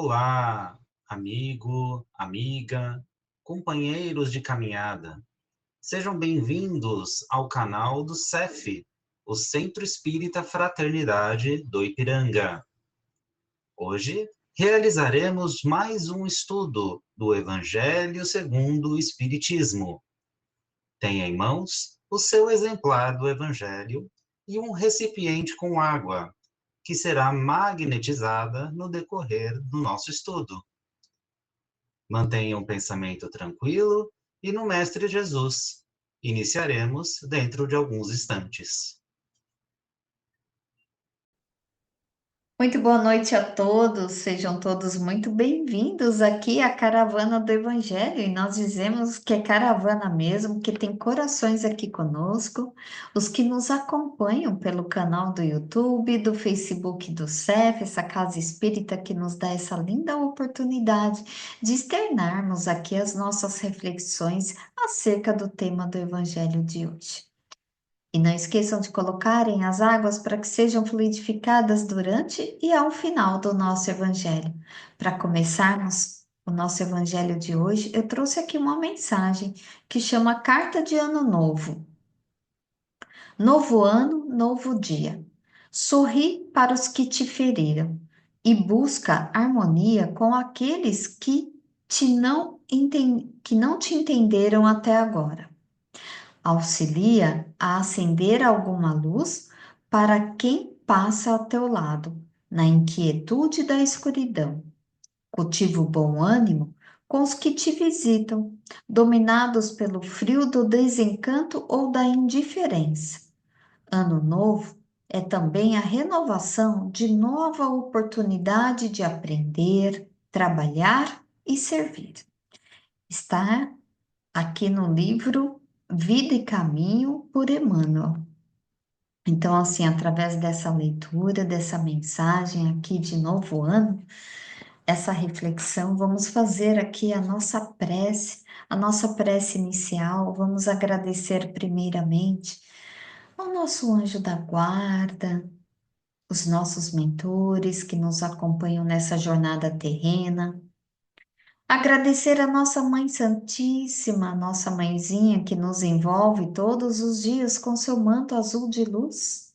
Olá, amigo, amiga, companheiros de caminhada. Sejam bem-vindos ao canal do CEF, o Centro Espírita Fraternidade do Ipiranga. Hoje realizaremos mais um estudo do Evangelho segundo o Espiritismo. Tenha em mãos o seu exemplar do Evangelho e um recipiente com água, que será magnetizada no decorrer do nosso estudo. Mantenha um pensamento tranquilo e no Mestre Jesus. Iniciaremos dentro de alguns instantes. Muito boa noite a todos, sejam todos muito bem-vindos aqui à Caravana do Evangelho. E nós dizemos que é caravana mesmo, que tem corações aqui conosco, os que nos acompanham pelo canal do YouTube, do Facebook do CEF, essa casa espírita que nos dá essa linda oportunidade de externarmos aqui as nossas reflexões acerca do tema do Evangelho de hoje. E não esqueçam de colocarem as águas para que sejam fluidificadas durante e ao final do nosso Evangelho. Para começarmos o nosso Evangelho de hoje, eu trouxe aqui uma mensagem que chama Carta de Ano Novo. Novo ano, novo dia. Sorri para os que te feriram e busca harmonia com aqueles que não te entenderam até agora. Auxilia a acender alguma luz para quem passa ao teu lado, na inquietude da escuridão. Cultiva o bom ânimo com os que te visitam, dominados pelo frio do desencanto ou da indiferença. Ano novo é também a renovação de nova oportunidade de aprender, trabalhar e servir. Está aqui no livro Vida e Caminho por Emmanuel. Então, assim, através dessa leitura, dessa mensagem aqui de novo ano, essa reflexão, vamos fazer aqui a nossa prece inicial, vamos agradecer primeiramente ao nosso anjo da guarda, os nossos mentores que nos acompanham nessa jornada terrena. Agradecer a nossa Mãe Santíssima, a nossa mãezinha que nos envolve todos os dias com seu manto azul de luz.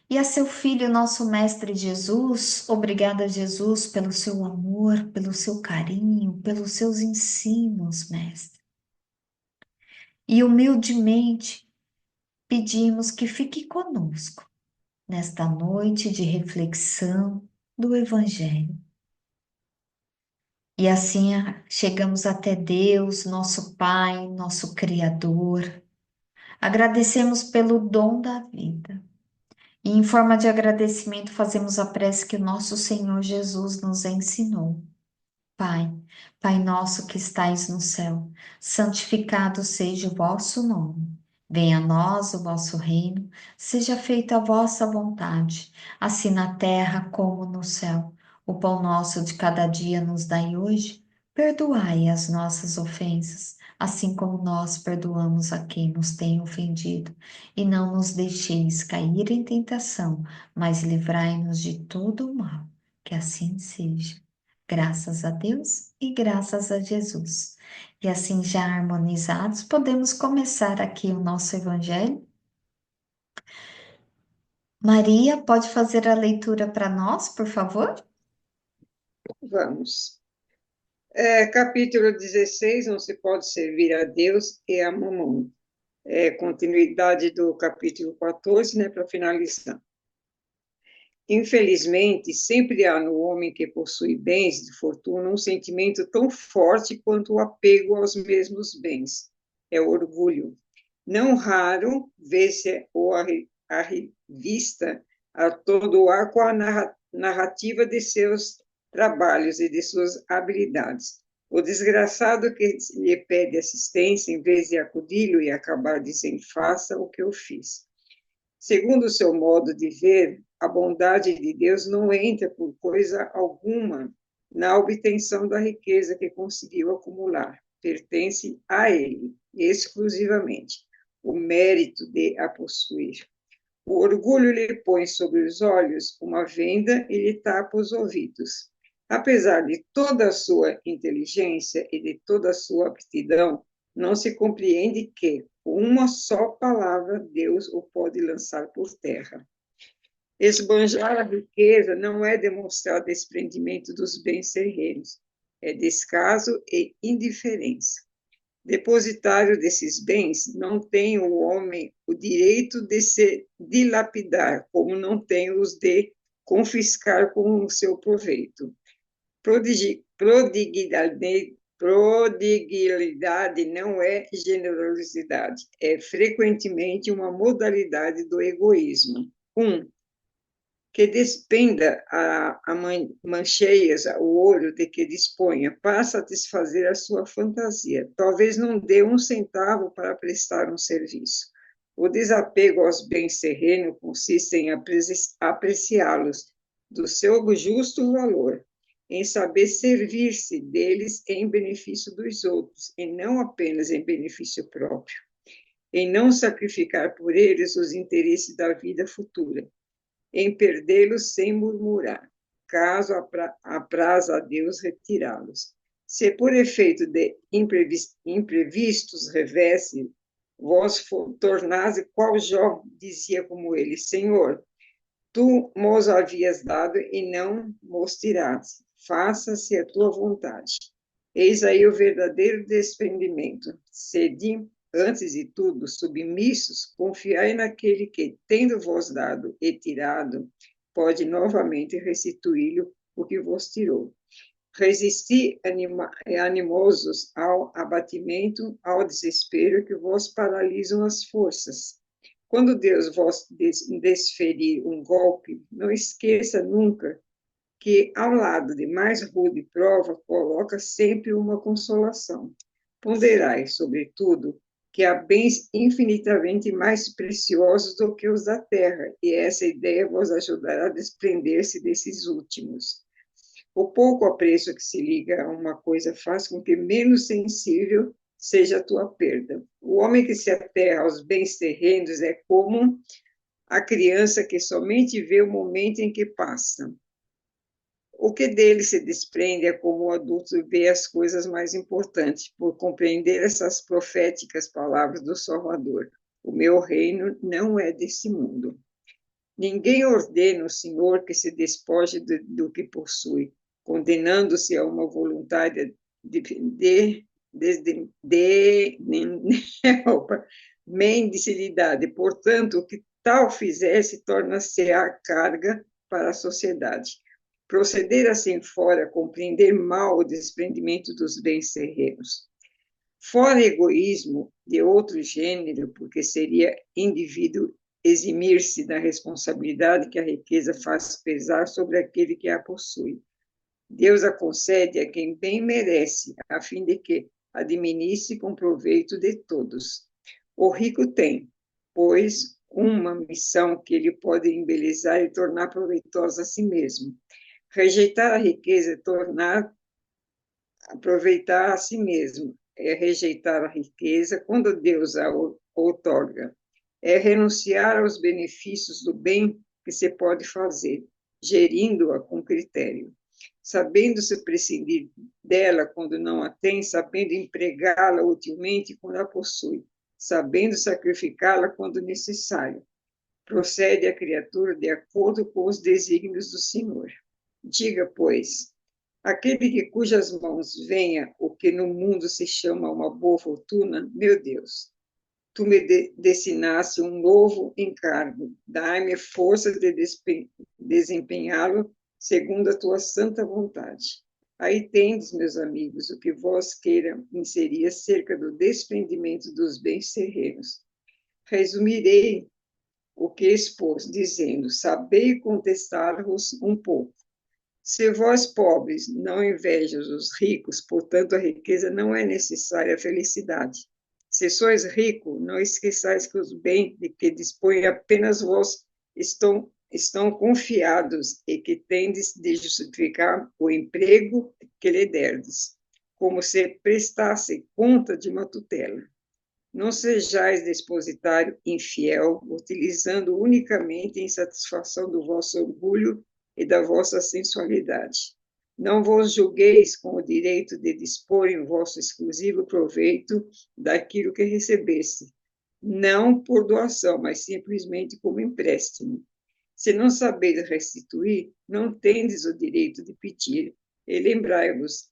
E a seu Filho, nosso Mestre Jesus, obrigada, Jesus, pelo seu amor, pelo seu carinho, pelos seus ensinos, Mestre. E humildemente pedimos que fique conosco nesta noite de reflexão do Evangelho. E assim chegamos até Deus, nosso Pai, nosso Criador. Agradecemos pelo dom da vida. E em forma de agradecimento fazemos a prece que o nosso Senhor Jesus nos ensinou. Pai, Pai nosso que estais no céu, santificado seja o vosso nome. Venha a nós o vosso reino, seja feita a vossa vontade, assim na terra como no céu. O pão nosso de cada dia nos dai hoje, perdoai as nossas ofensas, assim como nós perdoamos a quem nos tem ofendido. E não nos deixeis cair em tentação, mas livrai-nos de todo o mal. Que assim seja. Graças a Deus e graças a Jesus. E assim, já harmonizados, podemos começar aqui o nosso Evangelho. Maria, pode fazer a leitura para nós, por favor? Vamos. Capítulo 16, não se pode servir a Deus e a mamão. Continuidade do capítulo 14, né, para finalizar. Infelizmente, sempre há no homem que possui bens de fortuna um sentimento tão forte quanto o apego aos mesmos bens. É o orgulho. Não raro vê-se a revista a todo ar com a narrativa de seus trabalhos e de suas habilidades. O desgraçado que lhe pede assistência, em vez de acudir-lhe e acabar dizendo, faça o que eu fiz. Segundo o seu modo de ver, a bondade de Deus não entra por coisa alguma na obtenção da riqueza que conseguiu acumular. Pertence a ele, exclusivamente, o mérito de a possuir. O orgulho lhe põe sobre os olhos uma venda e lhe tapa os ouvidos. Apesar de toda a sua inteligência e de toda a sua aptidão, não se compreende que, com uma só palavra, Deus o pode lançar por terra. Esbanjar a riqueza não é demonstrar desprendimento dos bens terrenos, é descaso e indiferença. Depositário desses bens, não tem o homem o direito de se dilapidar, como não tem os de confiscar com o seu proveito. Prodigalidade não é generosidade, é frequentemente uma modalidade do egoísmo. Que despenda a mancheias o ouro de que disponha para satisfazer a sua fantasia. Talvez não dê um centavo para prestar um serviço. O desapego aos bens terrenos consiste em apreciá-los do seu justo valor, em saber servir-se deles em benefício dos outros, e não apenas em benefício próprio, em não sacrificar por eles os interesses da vida futura, em perdê-los sem murmurar, caso apraz a Deus retirá-los. Se por efeito de imprevistos revesse, vós tornase qual Jó dizia como ele, Senhor, tu mos havias dado e não mos tiraste, faça-se a tua vontade. Eis aí o verdadeiro desprendimento. Sede, antes de tudo, submissos, confiai naquele que, tendo vos dado e tirado, pode novamente restituí-lhe o que vos tirou. Resisti animosos ao abatimento, ao desespero que vos paralisam as forças. Quando Deus vos desferir um golpe, não esqueça nunca que, ao lado de mais rude prova, coloca sempre uma consolação. Ponderai, sobretudo, que há bens infinitamente mais preciosos do que os da terra, e essa ideia vos ajudará a desprender-se desses últimos. O pouco apreço que se liga a uma coisa faz com que menos sensível seja a tua perda. O homem que se aterra aos bens terrenos é como a criança que somente vê o momento em que passa. O que dele se desprende é como o adulto vê as coisas mais importantes, por compreender essas proféticas palavras do Salvador. O meu reino não é desse mundo. Ninguém ordena ao Senhor que se despoje do que possui, condenando-se a uma voluntária mendicilidade. Portanto, o que tal fizesse torna-se a carga para a sociedade. Proceder assim fora, compreender mal o desprendimento dos bens terrenos. Fora egoísmo de outro gênero, porque seria indivíduo eximir-se da responsabilidade que a riqueza faz pesar sobre aquele que a possui. Deus a concede a quem bem merece, a fim de que administre com proveito de todos. O rico tem, pois, uma missão que ele pode embelezar e tornar proveitosa a si mesmo. Rejeitar a riqueza é tornar aproveitar a si mesmo, é rejeitar a riqueza quando Deus a outorga, é renunciar aos benefícios do bem que se pode fazer, gerindo-a com critério, sabendo se prescindir dela quando não a tem, sabendo empregá-la utilmente quando a possui, sabendo sacrificá-la quando necessário. Procede a criatura de acordo com os desígnios do Senhor. Diga, pois, aquele que cujas mãos venha o que no mundo se chama uma boa fortuna, meu Deus, tu me destinaste um novo encargo, dai-me força de desempenhá-lo segundo a tua santa vontade. Aí tendes, meus amigos, o que vós queira inserir acerca do desprendimento dos bens terrenos. Resumirei o que expôs, dizendo, sabei contestar-vos um pouco. Se vós, pobres, não invejam os ricos, portanto, a riqueza não é necessária à felicidade. Se sois rico, não esqueçais que os bens de que dispõe apenas vós estão confiados e que tendes de justificar o emprego que lhe derdes, como se prestasse conta de uma tutela. Não sejais depositário infiel, utilizando unicamente em satisfação do vosso orgulho e da vossa sensualidade. Não vos julgueis com o direito de dispor em vosso exclusivo proveito daquilo que recebeste, não por doação, mas simplesmente como empréstimo. Se não sabeis restituir, não tendes o direito de pedir. E lembrai-vos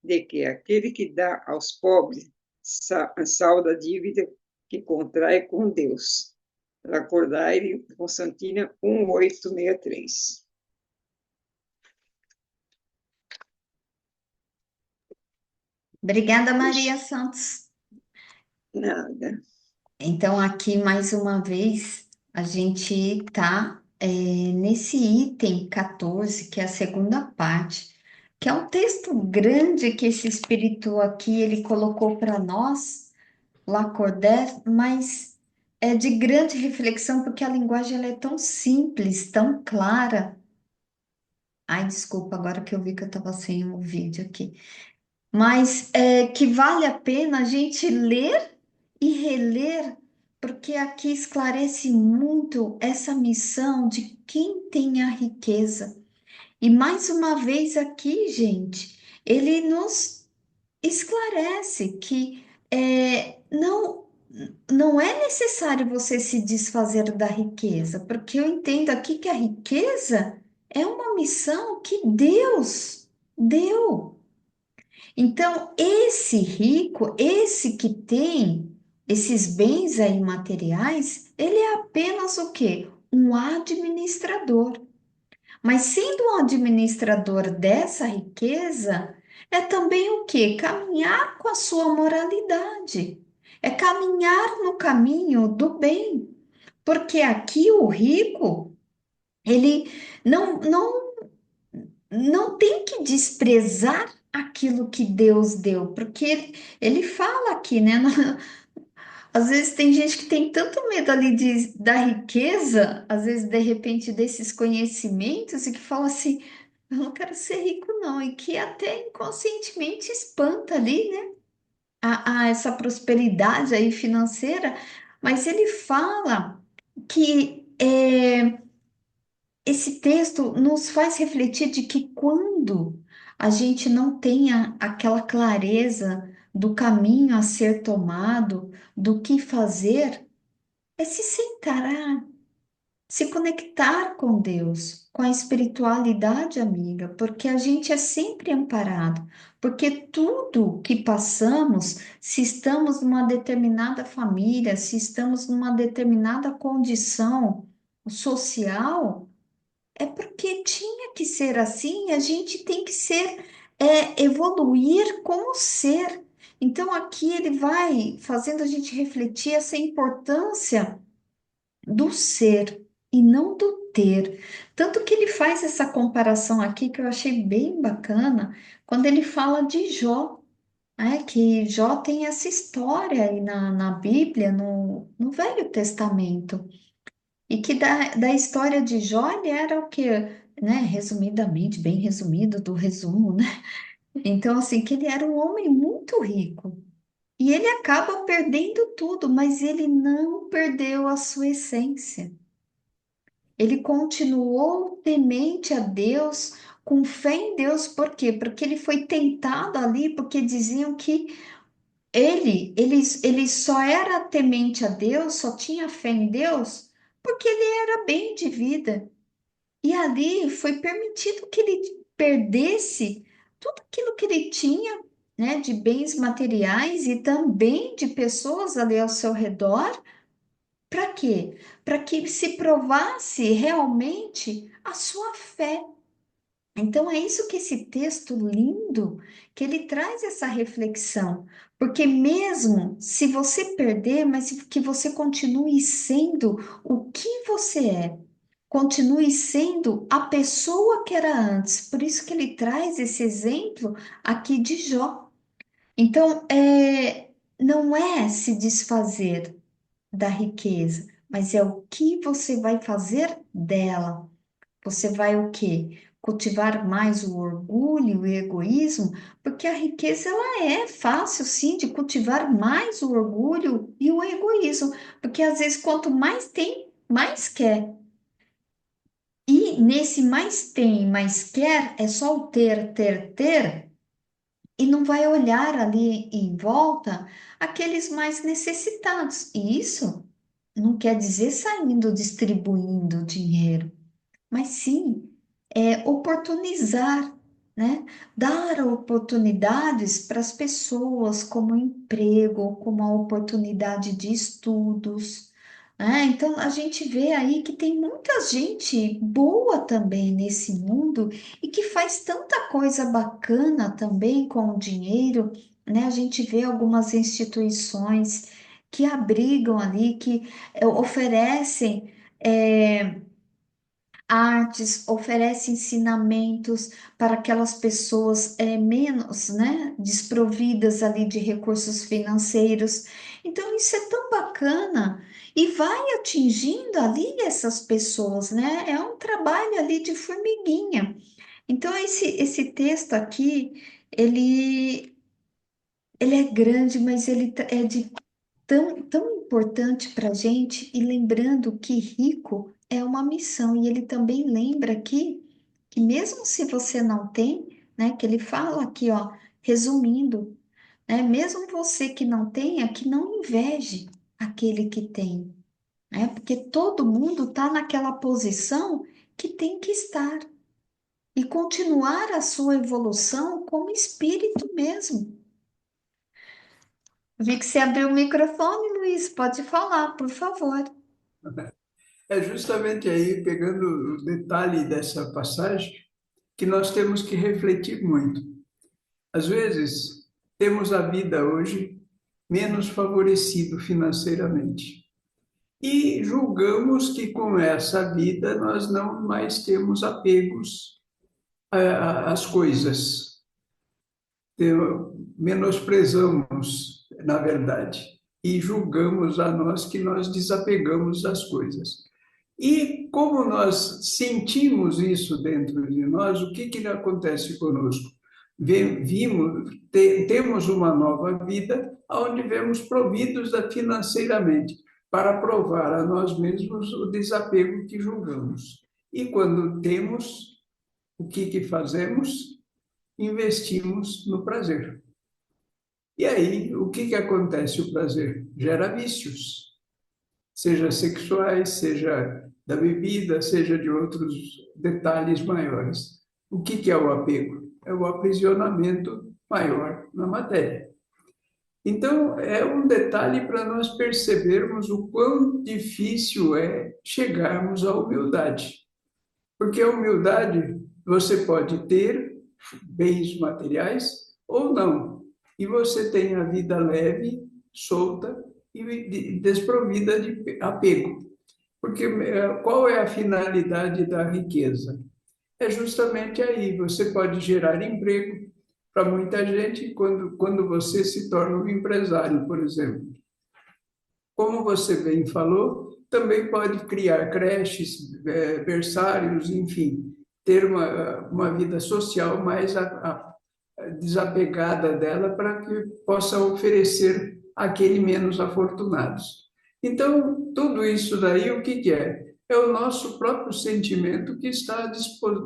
de que aquele que dá aos pobres salda a dívida que contrai com Deus. Acordai Constantina 1863. Obrigada, Maria Santos. Nada. Então, aqui mais uma vez, a gente está nesse item 14, que é a segunda parte, que é um texto grande que esse espírito aqui ele colocou para nós, Lacordaire, mas é de grande reflexão, porque a linguagem ela é tão simples, tão clara. Ai, desculpa, agora que eu vi que eu estava sem o vídeo aqui. Mas que vale a pena a gente ler e reler, porque aqui esclarece muito essa missão de quem tem a riqueza. E mais uma vez aqui, gente, ele nos esclarece que não é necessário você se desfazer da riqueza, porque eu entendo aqui que a riqueza é uma missão que Deus deu. Então, esse rico, esse que tem esses bens aí materiais, ele é apenas o quê? Um administrador. Mas sendo um administrador dessa riqueza, é também o quê? Caminhar com a sua moralidade. É caminhar no caminho do bem. Porque aqui o rico, ele não não tem que desprezar aquilo que Deus deu, porque ele fala aqui, né? Às vezes tem gente que tem tanto medo ali da riqueza, às vezes de repente desses conhecimentos, e que fala assim: eu não quero ser rico, não, e que até inconscientemente espanta ali, né? Essa prosperidade aí financeira, mas ele fala que esse texto nos faz refletir de que quando a gente não tenha aquela clareza do caminho a ser tomado, do que fazer, é se sentar, se conectar com Deus, com a espiritualidade amiga, porque a gente é sempre amparado, porque tudo que passamos, se estamos numa determinada família, se estamos numa determinada condição social, é porque tinha que ser assim, a gente tem que ser, evoluir como ser. Então, aqui ele vai fazendo a gente refletir essa importância do ser e não do ter. Tanto que ele faz essa comparação aqui que eu achei bem bacana, quando ele fala de Jó, que Jó tem essa história aí na Bíblia, no Velho Testamento. E que da história de Jó, ele era o quê? Né? Resumidamente, bem resumido do resumo, né? Então, assim, que ele era um homem muito rico. E ele acaba perdendo tudo, mas ele não perdeu a sua essência. Ele continuou temente a Deus, com fé em Deus, por quê? Porque ele foi tentado ali, porque diziam que ele só era temente a Deus, só tinha fé em Deus, porque ele era bem de vida. E ali foi permitido que ele perdesse tudo aquilo que ele tinha, né, de bens materiais e também de pessoas ali ao seu redor. Para quê? Para que se provasse realmente a sua fé. Então é isso que esse texto lindo, que ele traz essa reflexão, porque mesmo se você perder, mas que você continue sendo o que você é, continue sendo a pessoa que era antes. Por isso que ele traz esse exemplo aqui de Jó. Então, não é se desfazer da riqueza, mas é o que você vai fazer dela. Você vai o quê? Cultivar mais o orgulho e o egoísmo, porque a riqueza ela é fácil sim de cultivar mais o orgulho e o egoísmo, porque às vezes quanto mais tem, mais quer. E aí, nesse mais tem, mais quer, é só o ter, ter, ter, e não vai olhar ali em volta aqueles mais necessitados. E isso não quer dizer saindo distribuindo dinheiro, mas sim oportunizar, né? Dar oportunidades para as pessoas, como emprego, como a oportunidade de estudos, né? Então a gente vê aí que tem muita gente boa também nesse mundo e que faz tanta coisa bacana também com o dinheiro, né? A gente vê algumas instituições que abrigam ali, que oferecem. Artes, oferece ensinamentos para aquelas pessoas menos, né, desprovidas ali de recursos financeiros. Então, isso é tão bacana e vai atingindo ali essas pessoas, né? É um trabalho ali de formiguinha. Então, esse texto aqui, ele, ele é grande, mas é de tão importante para a gente, e lembrando que rico é uma missão, e ele também lembra aqui que mesmo se você não tem, né, que ele fala aqui, ó, resumindo, né, mesmo você que não tenha, que não inveje aquele que tem, né, porque todo mundo está naquela posição que tem que estar e continuar a sua evolução como espírito mesmo. Vi que você abriu o microfone, Luiz, pode falar, por favor. É justamente aí, pegando o detalhe dessa passagem, que nós temos que refletir muito. Às vezes, temos a vida hoje menos favorecido financeiramente. E julgamos que com essa vida nós não mais temos apegos às coisas. Menosprezamos, na verdade, e julgamos a nós que nós desapegamos das coisas. E como nós sentimos isso dentro de nós, o que acontece conosco? Temos uma nova vida onde vemos providos financeiramente para provar a nós mesmos o desapego que julgamos. E quando temos, o que fazemos? Investimos no prazer. E aí, o que acontece? O prazer gera vícios, seja sexuais, seja da bebida, seja de outros detalhes maiores. O que é o apego? É o aprisionamento maior na matéria. Então, é um detalhe para nós percebermos o quão difícil é chegarmos à humildade. Porque a humildade, você pode ter bens materiais ou não. E você tem a vida leve, solta e desprovida de apego. Porque qual é a finalidade da riqueza? É justamente aí, você pode gerar emprego para muita gente quando você se torna um empresário, por exemplo. Como você bem falou, também pode criar creches, berçários, enfim, ter uma vida social mais desapegada dela para que possa oferecer àquele menos afortunados. Então, tudo isso daí, o que é? É o nosso próprio sentimento que está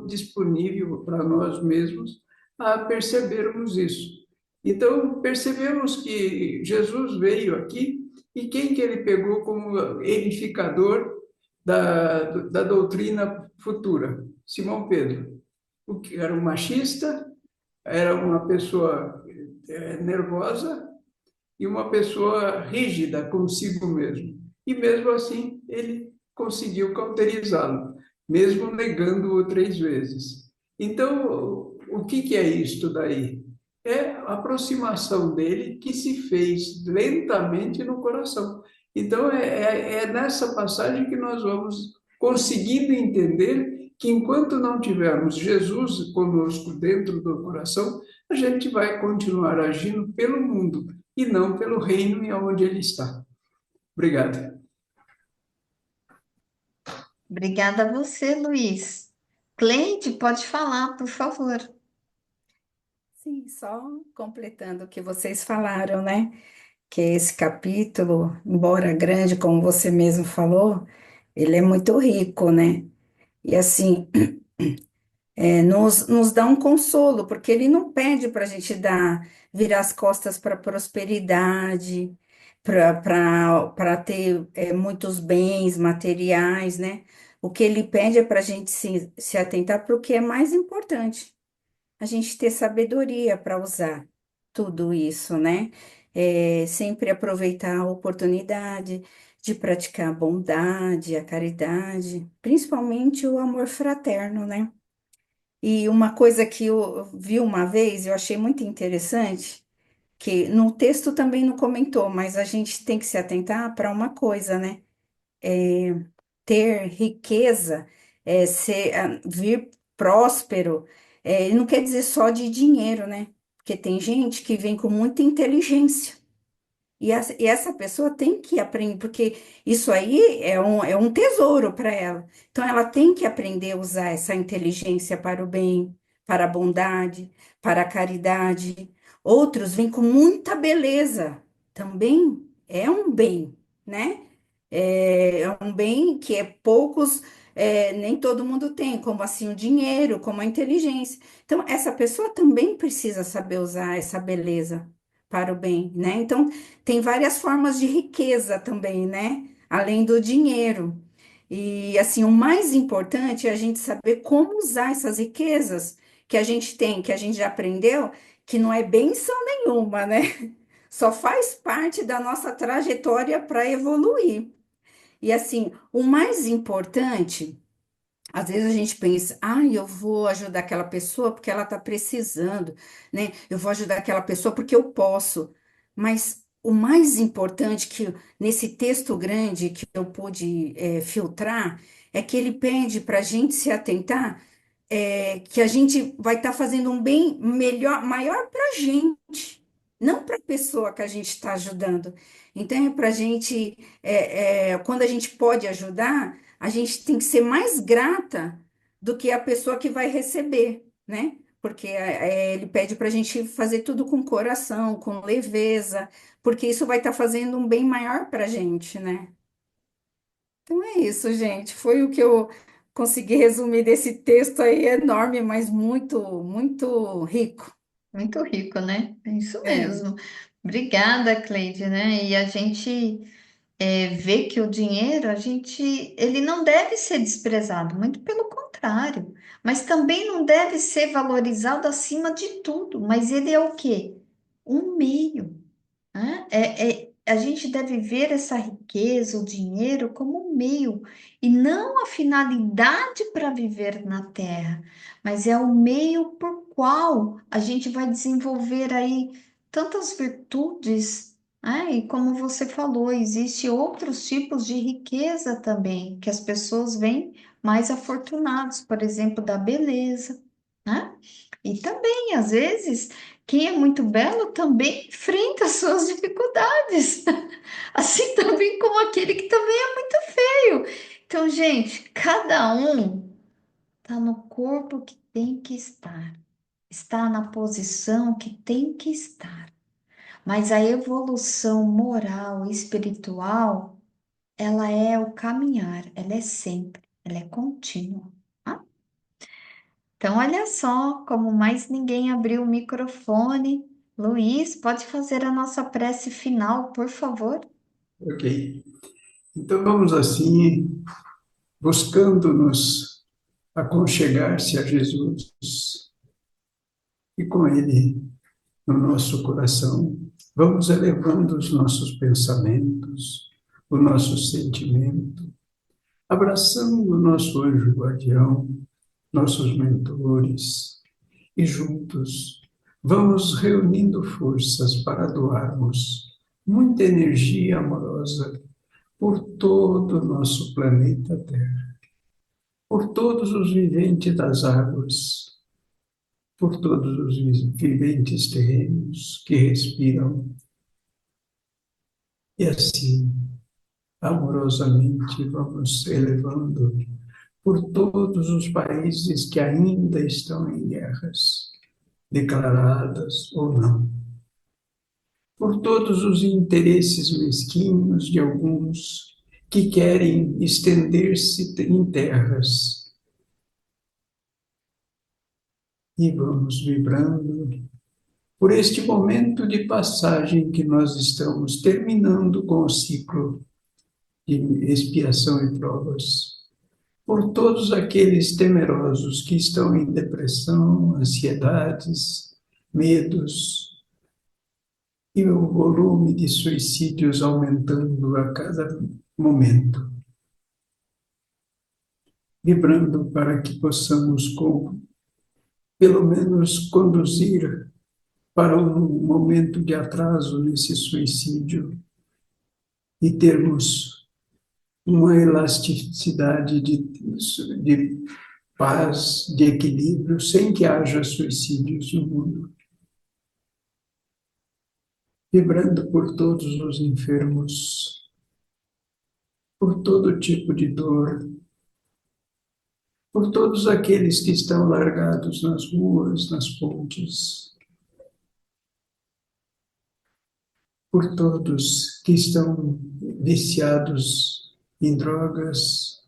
disponível para nós mesmos a percebermos isso. Então, percebemos que Jesus veio aqui e quem que ele pegou como edificador da doutrina futura? Simão Pedro. O que era um machista, era uma pessoa nervosa e uma pessoa rígida consigo mesmo. E mesmo assim, ele conseguiu cauterizá-lo, mesmo negando-o 3 vezes. Então, o que é isto daí? É a aproximação dele que se fez lentamente no coração. Então, é nessa passagem que nós vamos conseguindo entender que enquanto não tivermos Jesus conosco dentro do coração, a gente vai continuar agindo pelo mundo e não pelo reino em onde ele está. Obrigado. Obrigada a você, Luiz. Cleide, pode falar, por favor. Sim, só completando o que vocês falaram, né? Que esse capítulo, embora grande, como você mesmo falou, ele é muito rico, né? E assim, nos dá um consolo, porque ele não pede para a gente virar as costas para a prosperidade, para ter muitos bens materiais, né? O que ele pede é para a gente se atentar para o que é mais importante, a gente ter sabedoria para usar tudo isso, né? Sempre aproveitar a oportunidade de praticar a bondade, a caridade, principalmente o amor fraterno, né? E uma coisa que eu vi uma vez, eu achei muito interessante, que no texto também não comentou, mas a gente tem que se atentar para uma coisa, né? Ter riqueza, vir próspero, não quer dizer só de dinheiro, né? Porque tem gente que vem com muita inteligência. E essa pessoa tem que aprender, porque isso aí é um tesouro para ela. Então, ela tem que aprender a usar essa inteligência para o bem, para a bondade, para a caridade. Outros vêm com muita beleza, também é um bem, né? É um bem que nem todo mundo tem, como assim o dinheiro, como a inteligência. Então, essa pessoa também precisa saber usar essa beleza para o bem, né? Então, tem várias formas de riqueza também, né? Além do dinheiro. E assim, o mais importante é a gente saber como usar essas riquezas que a gente tem, que a gente já aprendeu, que não é bênção nenhuma, né? Só faz parte da nossa trajetória para evoluir. E assim, o mais importante, às vezes a gente pensa, eu vou ajudar aquela pessoa porque ela está precisando, né? Eu vou ajudar aquela pessoa porque eu posso. Mas o mais importante que nesse texto grande que eu pude filtrar é que ele pede para a gente se atentar, que a gente vai estar fazendo um bem melhor, maior para a gente, não para a pessoa que a gente está ajudando. Então, é para a gente, quando a gente pode ajudar, a gente tem que ser mais grata do que a pessoa que vai receber, né? Porque ele pede para a gente fazer tudo com coração, com leveza, porque isso vai estar fazendo um bem maior para a gente, né? Então é isso, gente. Foi o que eu consegui resumir desse texto aí enorme, mas muito, muito rico. Muito rico, né? É isso É, mesmo. Obrigada, Cleide, né? E a gente vê que o dinheiro, ele não deve ser desprezado, muito pelo contrário. Mas também não deve ser valorizado acima de tudo. Mas ele é o quê? Um meio, né? A gente deve ver essa riqueza, o dinheiro, como um meio, e não a finalidade para viver na Terra, mas é o meio por qual a gente vai desenvolver aí tantas virtudes, né? E como você falou, existe outros tipos de riqueza também, que as pessoas veem mais afortunados, por exemplo, da beleza, né? E também, às vezes, quem é muito belo também enfrenta as suas dificuldades, assim também como aquele que também é muito feio. Então, gente, cada um está no corpo que tem que estar, está na posição que tem que estar. Mas a evolução moral e espiritual, ela é o caminhar, ela é sempre, ela é contínua. Tá? Então, olha só, como mais ninguém abriu o microfone. Luiz, pode fazer a nossa prece final, por favor? Ok. Então vamos assim, buscando nos aconchegar-se a Jesus e com Ele no nosso coração, vamos elevando os nossos pensamentos, o nosso sentimento, abraçando o nosso anjo guardião, nossos mentores, e juntos vamos reunindo forças para doarmos muita energia amorosa por todo o nosso planeta Terra, por todos os viventes das águas, por todos os viventes terrenos que respiram, e assim, amorosamente, vamos elevando por todos os países que ainda estão em guerras, declaradas ou não, por todos os interesses mesquinhos de alguns que querem estender-se em terras E vamos vibrando por este momento de passagem que nós estamos terminando com o ciclo de expiação e provas. Por todos aqueles temerosos que estão em depressão, ansiedades, medos, e o volume de suicídios aumentando a cada momento, vibrando para que possamos, pelo menos, conduzir para um momento de atraso nesse suicídio e termos uma elasticidade de paz, de equilíbrio, sem que haja suicídios no mundo. Vibrando por todos os enfermos, por todo tipo de dor, por todos aqueles que estão largados nas ruas, nas pontes, por todos que estão viciados em drogas,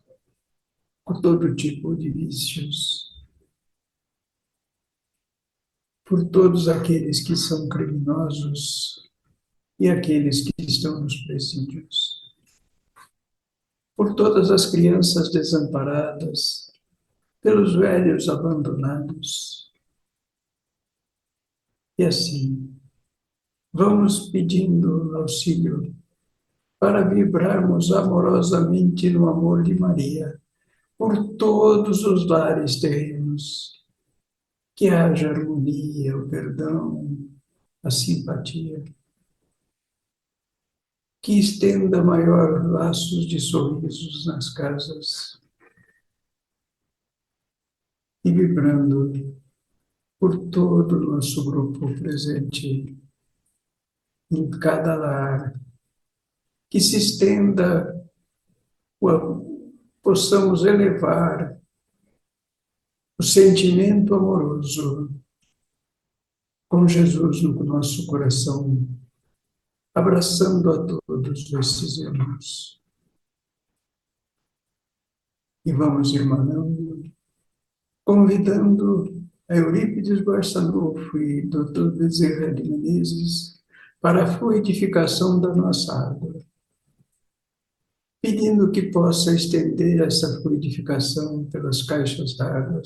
por todo tipo de vícios, por todos aqueles que são criminosos e aqueles que estão nos presídios, por todas as crianças desamparadas, pelos velhos abandonados. E assim, vamos pedindo auxílio para vibrarmos amorosamente no amor de Maria por todos os lares terrenos, que haja harmonia, o perdão, a simpatia, que estenda maior laços de sorrisos nas casas e vibrando por todo o nosso grupo presente em cada lar, que se estenda, possamos elevar o sentimento amoroso com Jesus no nosso coração, abraçando a todos esses irmãos. E vamos irmanando, convidando a Eurípides Barçanufo e Dr. Bezerra de Menezes para a fluidificação da nossa água, pedindo que possa estender essa fluidificação pelas caixas d'água,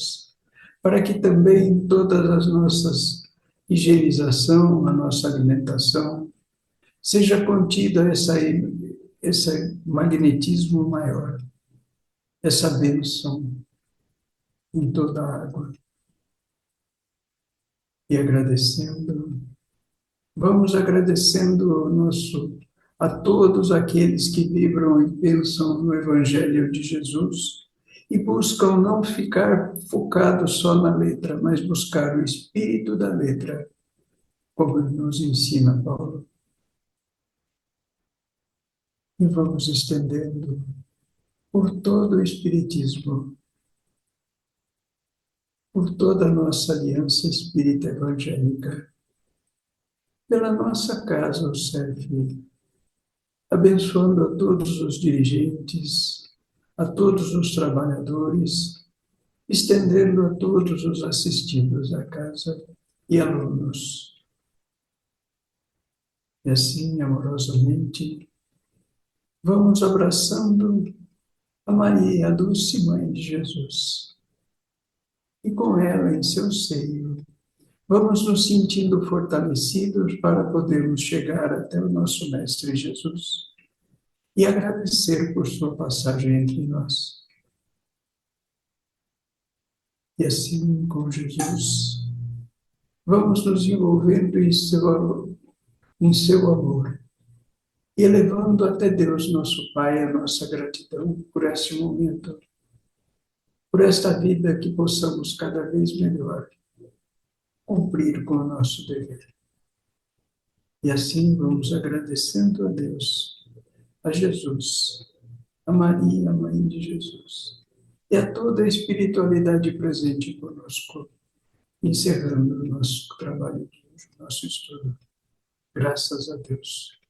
para que também todas as nossas higienização, a nossa alimentação, seja contida esse magnetismo maior, essa bênção em toda a água. E agradecendo, vamos agradecendo a todos aqueles que vibram e pensam no Evangelho de Jesus e buscam não ficar focados só na letra, mas buscar o espírito da letra, como nos ensina Paulo. E vamos estendendo por todo o Espiritismo, por toda a nossa aliança espírita evangélica, pela nossa casa, o CEF, abençoando a todos os dirigentes, a todos os trabalhadores, estendendo a todos os assistidos à casa e alunos. E assim, amorosamente, vamos abraçando a Maria, a doce Mãe de Jesus. E com ela em seu seio, vamos nos sentindo fortalecidos para podermos chegar até o nosso Mestre Jesus e agradecer por sua passagem entre nós. E assim, com Jesus, vamos nos envolvendo em seu amor e elevando até Deus, nosso Pai, a nossa gratidão por este momento, por esta vida que possamos cada vez melhor cumprir com o nosso dever. E assim vamos agradecendo a Deus, a Jesus, a Maria, a Mãe de Jesus, e a toda a espiritualidade presente conosco, encerrando o nosso trabalho de hoje, o nosso estudo. Graças a Deus.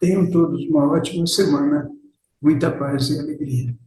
Tenham todos uma ótima semana, muita paz e alegria.